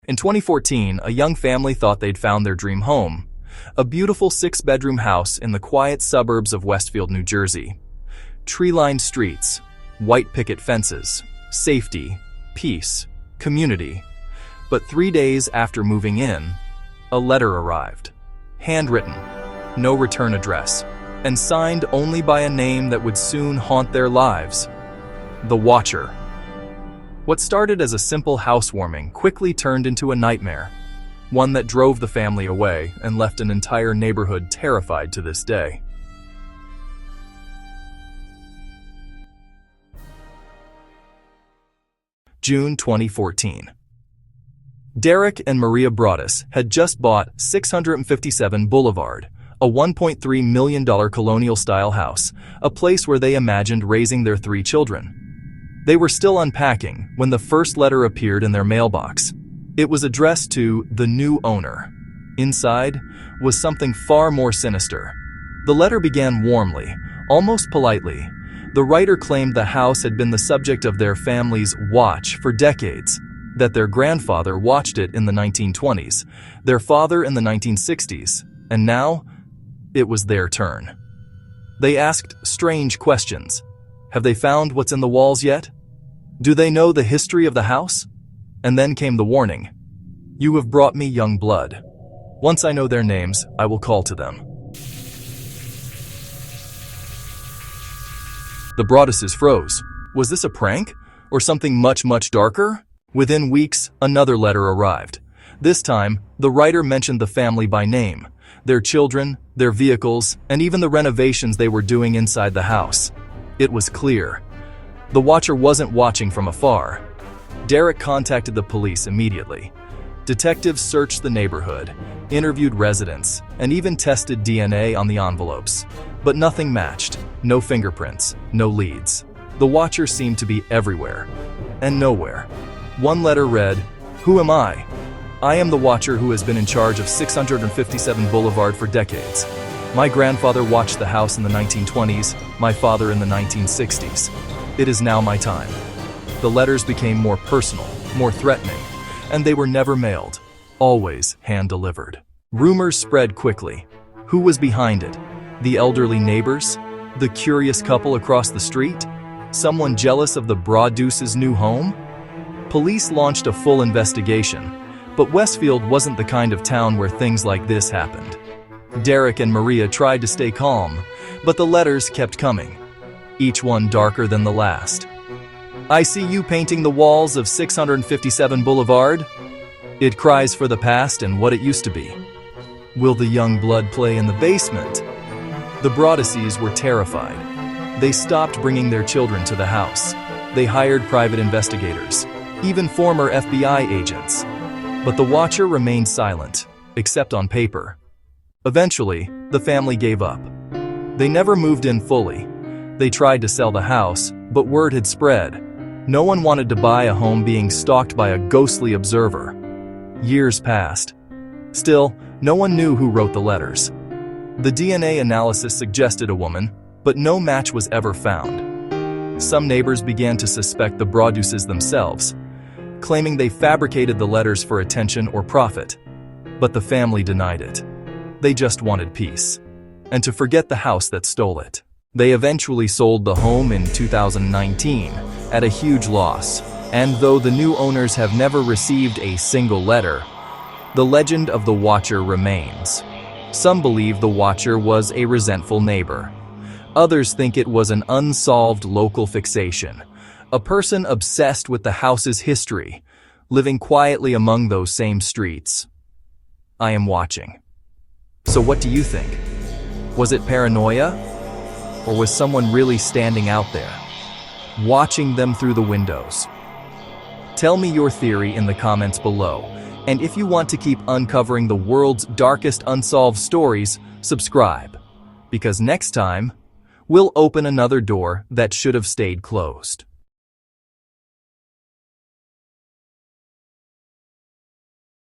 In 2014, a young family thought they'd found their dream home, a beautiful 6-bedroom house in the quiet suburbs of Westfield, New Jersey. Tree-lined streets, white picket fences, safety, peace, community. But 3 days after moving in, a letter arrived. Handwritten, no return address, and signed only by a name that would soon haunt their lives: The Watcher. What started as a simple housewarming quickly turned into a nightmare, one that drove the family away and left an entire neighborhood terrified to this day. June 2014. Derek and Maria Broaddus had just bought 657 Boulevard, a $1.3 million colonial-style house, a place where they imagined raising their 3 children. They were still unpacking when the first letter appeared in their mailbox. It was addressed to the new owner. Inside was something far more sinister. The letter began warmly, almost politely. The writer claimed the house had been the subject of their family's watch for decades, that their grandfather watched it in the 1920s, their father in the 1960s, and now it was their turn. They asked strange questions. Have they found what's in the walls yet? Do they know the history of the house? And then came the warning. You have brought me young blood. Once I know their names, I will call to them. The Broadduses froze. Was this a prank? Or something much, much darker? Within weeks, another letter arrived. This time, the writer mentioned the family by name, their children, their vehicles, and even the renovations they were doing inside the house. It was clear. The Watcher wasn't watching from afar. Derek contacted the police immediately. Detectives searched the neighborhood, interviewed residents, and even tested DNA on the envelopes. But nothing matched. No fingerprints, no leads. The Watcher seemed to be everywhere and nowhere. One letter read, "Who am I? I am the Watcher who has been in charge of 657 Boulevard for decades. My grandfather watched the house in the 1920s, my father in the 1960s. It is now my time." The letters became more personal, more threatening, and they were never mailed, always hand-delivered. Rumors spread quickly. Who was behind it? The elderly neighbors? The curious couple across the street? Someone jealous of the Broadduses' new home? Police launched a full investigation, but Westfield wasn't the kind of town where things like this happened. Derek and Maria tried to stay calm, but the letters kept coming, each one darker than the last. I see you painting the walls of 657 Boulevard. It cries for the past and what it used to be. Will the young blood play in the basement? The Broadduses were terrified. They stopped bringing their children to the house. They hired private investigators, even former FBI agents. But the Watcher remained silent, except on paper. Eventually, the family gave up. They never moved in fully. They tried to sell the house, but word had spread. No one wanted to buy a home being stalked by a ghostly observer. Years passed. Still, no one knew who wrote the letters. The DNA analysis suggested a woman, but no match was ever found. Some neighbors began to suspect the Broadduses themselves, claiming they fabricated the letters for attention or profit. But the family denied it. They just wanted peace, and to forget the house that stole it. They eventually sold the home in 2019 at a huge loss, and though the new owners have never received a single letter, the legend of the Watcher remains. Some believe the Watcher was a resentful neighbor. Others think it was an unsolved local fixation, a person obsessed with the house's history, living quietly among those same streets. I am watching. So what do you think? Was it paranoia? Or was someone really standing out there, watching them through the windows? Tell me your theory in the comments below. And if you want to keep uncovering the world's darkest unsolved stories, subscribe. Because next time, we'll open another door that should have stayed closed.